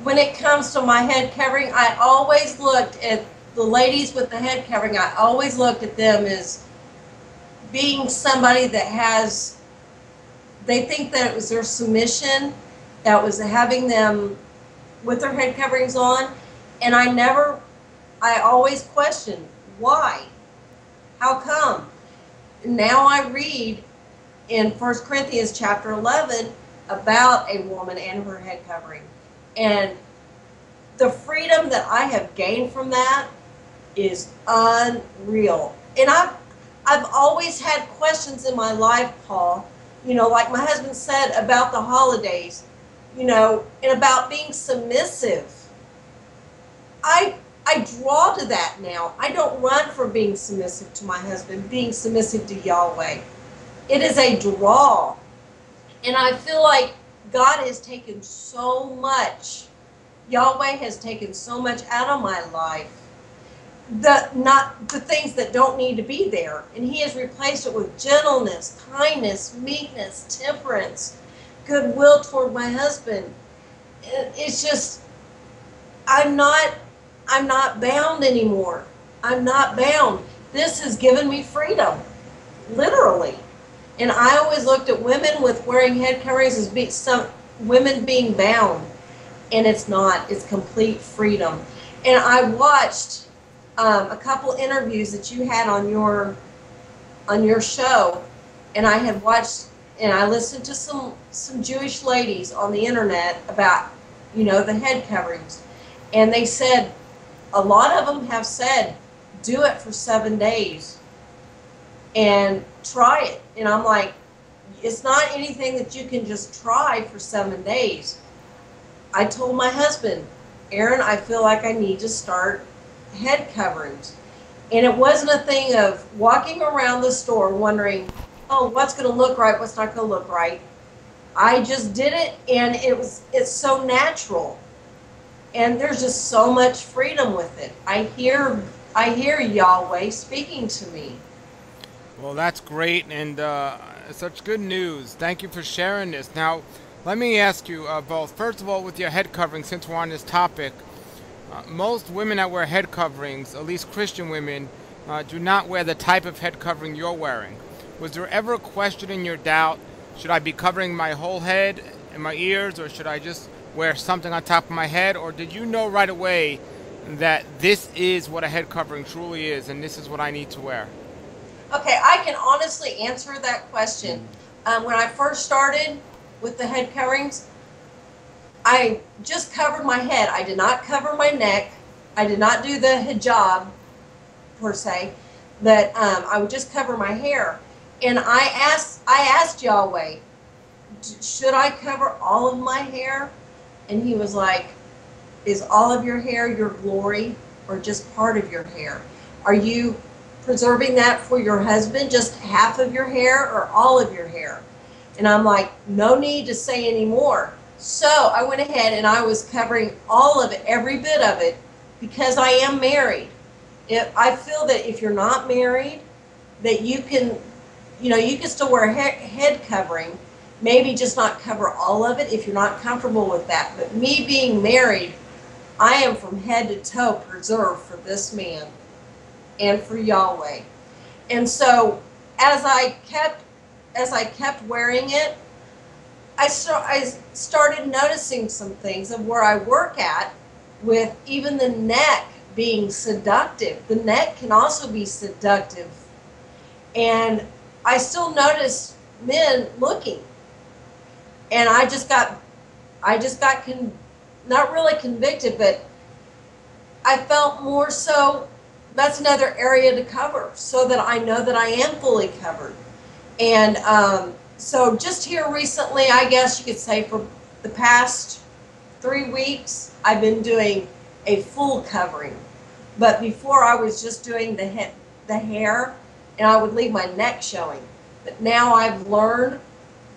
when it comes to my head covering, I always looked at the ladies with the head covering. I always looked at them as being somebody that has, they think that it was their submission that was having them with their head coverings on. And I always questioned why, how come. Now I read in 1 Corinthians chapter 11 about a woman and her head covering. And the freedom that I have gained from that is unreal. And I've always had questions in my life, Paul, like my husband said about the holidays, and about being submissive. I draw to that now. I don't run from being submissive to my husband, being submissive to Yahweh. It is a draw. And I feel like God has taken so much, Yahweh has taken so much out of my life, not the things that don't need to be there. And he has replaced it with gentleness, kindness, meekness, temperance, goodwill toward my husband. It's just, I'm not bound anymore. I'm not bound. This has given me freedom, literally. And I always looked at women with wearing head coverings as some women being bound, and it's not. It's complete freedom. And I watched a couple interviews that you had on your show, and I had watched and I listened to some Jewish ladies on the internet about the head coverings, and they said a lot of them have said do it for 7 days and try it. And I'm like, it's not anything that you can just try for 7 days. I told my husband, Aaron, I feel like I need to start head coverings. And it wasn't a thing of walking around the store wondering, oh, what's going to look right, what's not going to look right. I just did it, and it's so natural. And there's just so much freedom with it. I hear Yahweh speaking to me. Well, that's great, and such good news. Thank you for sharing this. Now, let me ask you both. First of all, with your head covering, since we're on this topic, most women that wear head coverings, at least Christian women, do not wear the type of head covering you're wearing. Was there ever a question in your doubt, should I be covering my whole head and my ears, or should I just wear something on top of my head? Or did you know right away that this is what a head covering truly is, and this is what I need to wear? Okay, I can honestly answer that question. When I first started with the head coverings, I just covered my head. I did not cover my neck. I did not do the hijab, per se. That I would just cover my hair. And I asked Yahweh, should I cover all of my hair? And he was like, is all of your hair your glory, or just part of your hair? Are you preserving that for your husband, just half of your hair or all of your hair? And I'm like, no need to say any more. So I went ahead and I was covering all of it, every bit of it, because I am married. I feel that if you're not married, that you can still wear a head covering, maybe just not cover all of it if you're not comfortable with that. But me being married, I am from head to toe preserved for this man and for Yahweh. And so as I kept wearing it, I started noticing some things of where I work at, with even the neck being seductive. The neck can also be seductive. And I still notice men looking. And I just got not really convicted, but I felt more so that's another area to cover, so that I know that I am fully covered. And so just here recently, I guess you could say for the past 3 weeks, I've been doing a full covering. But before, I was just doing the hair, and I would leave my neck showing. But now I've learned,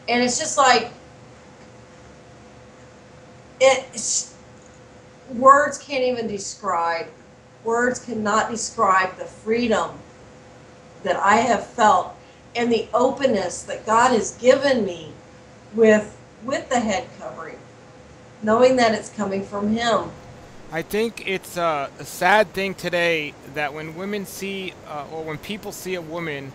and it's just like, words can't even describe, words cannot describe the freedom that I have felt and the openness that God has given me with the head covering. knowing that it's coming from Him. I think it's a sad thing today that when women see, or when people see a woman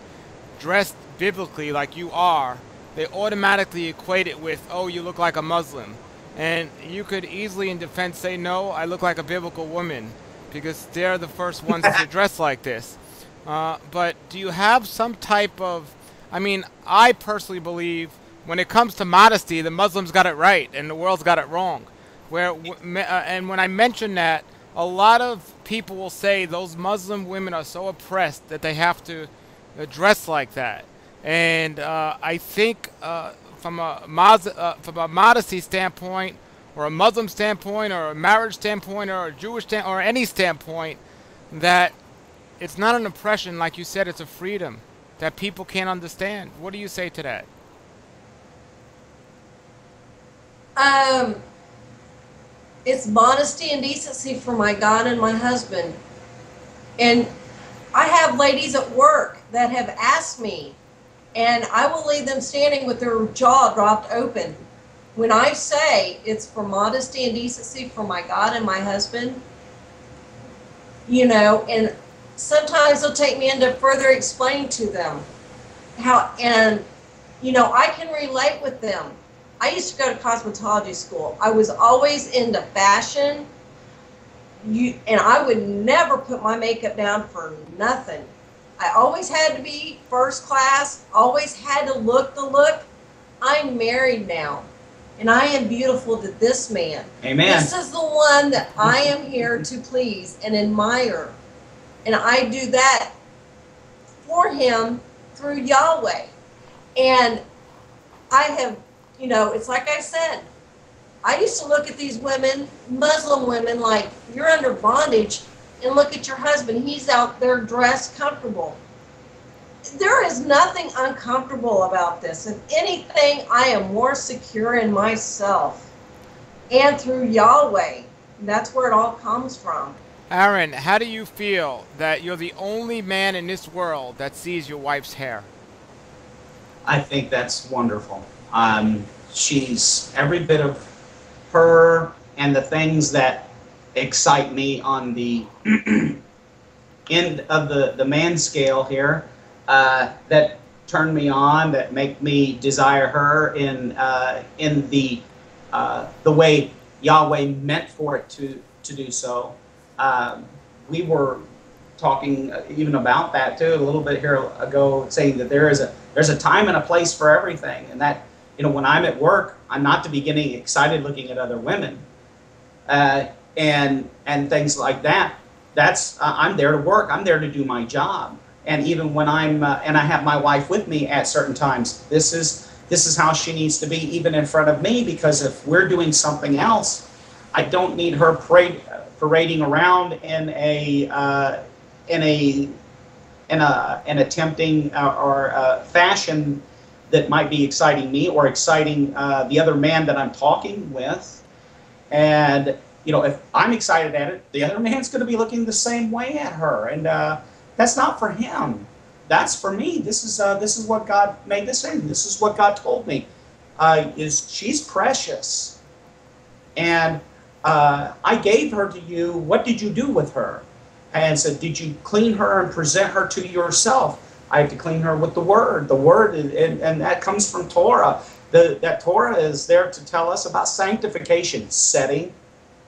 dressed biblically like you are, they automatically equate it with, oh, you look like a Muslim. And you could easily, in defense, say, no, I look like a biblical woman, because they're the first ones to dress like this. But do you have some type of, I mean, I personally believe when it comes to modesty, the Muslims got it right and the world's got it wrong. And when I mention that, a lot of people will say those Muslim women are so oppressed that they have to dress like that. And I think from a modesty standpoint, or a Muslim standpoint, or a marriage standpoint, or a Jewish standpoint, or any standpoint, that it's not an oppression, like you said, it's a freedom that people can't understand. What do you say to that? It's modesty and decency for my God and my husband. And I have ladies at work that have asked me, and I will leave them standing with their jaw dropped open. When I say it's for modesty and decency for my God and my husband, and sometimes they'll take me into further explaining to them how, and, I can relate with them. I used to go to cosmetology school. I was always into fashion, and I would never put my makeup down for nothing. I always had to be first class, always had to look the look. I'm married now, and I am beautiful to this man. Amen. This is the one that I am here to please and admire. And I do that for him through Yahweh. And I have, it's like I said, I used to look at these women, Muslim women, like, you're under bondage, and look at your husband. He's out there dressed comfortable. There is nothing uncomfortable about this. If anything, I am more secure in myself and through Yahweh. That's where it all comes from. Aaron, how do you feel that you're the only man in this world that sees your wife's hair? I think that's wonderful. She's every bit of her and the things that excite me on the end of the man scale here, that turn me on, that make me desire her in the way Yahweh meant for it to do so. We were talking even about that too a little bit here ago, saying that there's a time and a place for everything, and that when I'm at work, I'm not to be getting excited looking at other women and things like that. That's I'm there to work. I'm there to do my job. And even when I'm and I have my wife with me at certain times, this is how she needs to be, even in front of me, because if we're doing something else, I don't need her parading around in a tempting or fashion that might be exciting me or exciting the other man that I'm talking with. And if I'm excited at it, the other man's going to be looking the same way at her, and that's not for him. That's for me. This is what God made this in. This is what God told me. Is she's precious, and I gave her to you. What did you do with her? And said, did you clean her and present her to yourself? I have to clean her with the Word. The Word, and that comes from Torah. That Torah is there to tell us about sanctification, setting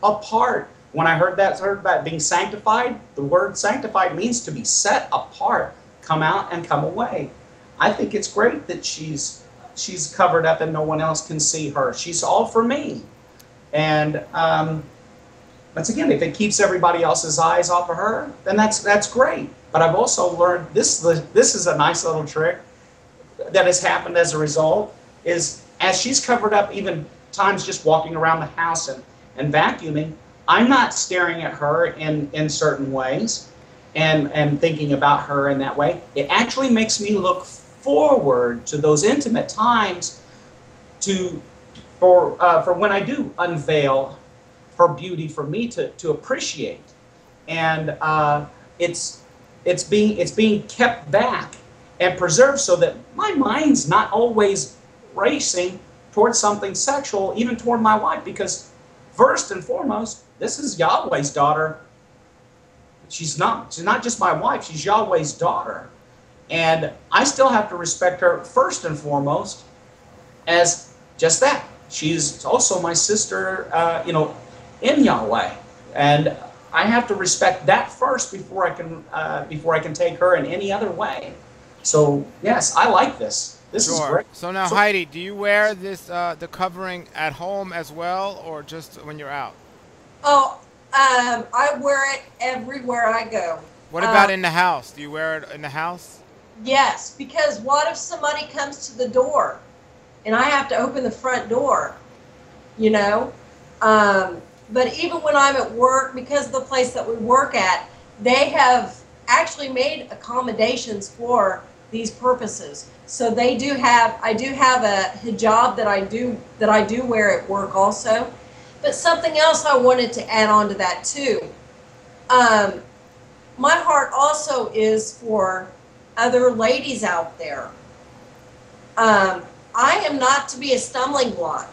apart. When I heard about being sanctified, the word sanctified means to be set apart, come out and come away. I think it's great that she's covered up and no one else can see her. She's all for me. And once again, if it keeps everybody else's eyes off of her, then that's great. But I've also learned this is a nice little trick that has happened as a result, is as she's covered up, even times just walking around the house and vacuuming, I'm not staring at her in certain ways and thinking about her in that way. It actually makes me look forward to those intimate times for when I do unveil her beauty for me to appreciate. And it's being kept back and preserved so that my mind's not always racing towards something sexual, even toward my wife, because first and foremost, this is Yahweh's daughter. She's not just my wife, she's Yahweh's daughter. And I still have to respect her first and foremost as just that. She's also my sister, in Yahweh. And I have to respect that first before I can take her in any other way. So yes, I like this. This is great. So now, Heidi, do you wear this the covering at home as well, or just when you're out? Oh, I wear it everywhere I go. What about in the house? Do you wear it in the house? Yes, because what if somebody comes to the door and I have to open the front door, you know? But even when I'm at work, because of the place that we work at, they have actually made accommodations for these purposes. So I do have a hijab that I do wear at work also. But something else I wanted to add on to that too. My heart also is for other ladies out there. I am not to be a stumbling block.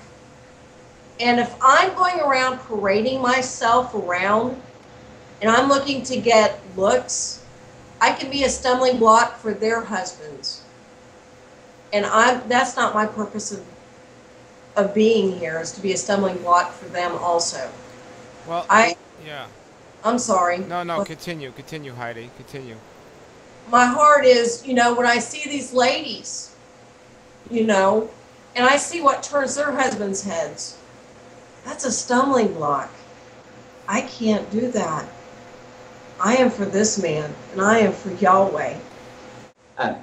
And if I'm going around parading myself around and I'm looking to get looks, I can be a stumbling block for their husbands. And that's not my purpose of being here, is to be a stumbling block for them also. Well, yeah. I'm sorry. No, continue, Heidi, continue. My heart is, when I see these ladies, and I see what turns their husbands' heads, that's a stumbling block. I can't do that. I am for this man, and I am for Yahweh.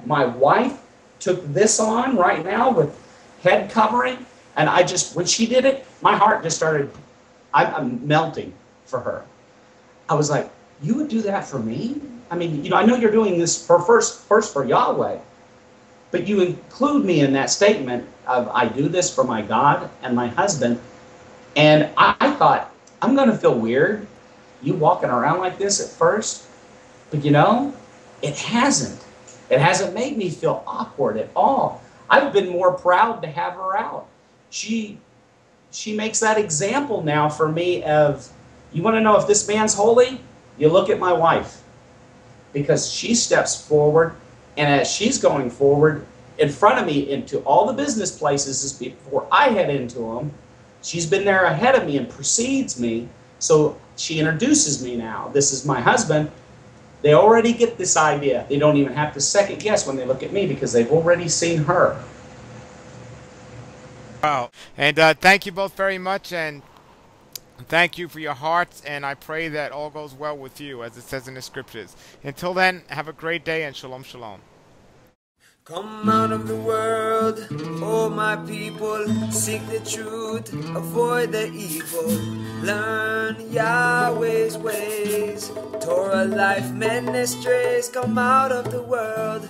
My wife took this on right now with head covering, and when she did it, my heart just started, I'm melting for her. I was like, you would do that for me? I mean, I know you're doing this first for Yahweh, but you include me in that statement of, I do this for my God and my husband. And I thought, I'm going to feel weird, you walking around like this at first. But it hasn't. It hasn't made me feel awkward at all. I've been more proud to have her out. She makes that example now for me of, you want to know if this man's holy? You look at my wife. Because she steps forward, and as she's going forward in front of me into all the business places before I head into them, she's been there ahead of me and precedes me. So she introduces me now. This is my husband. They already get this idea. They don't even have to second guess when they look at me because they've already seen her. Wow. And thank you both very much, and thank you for your hearts, and I pray that all goes well with you, as it says in the scriptures. Until then, have a great day, and shalom, shalom. Come out of the world, oh my people, seek the truth, avoid the evil, learn Yahweh's ways, Torah Life Ministries. Come out of the world,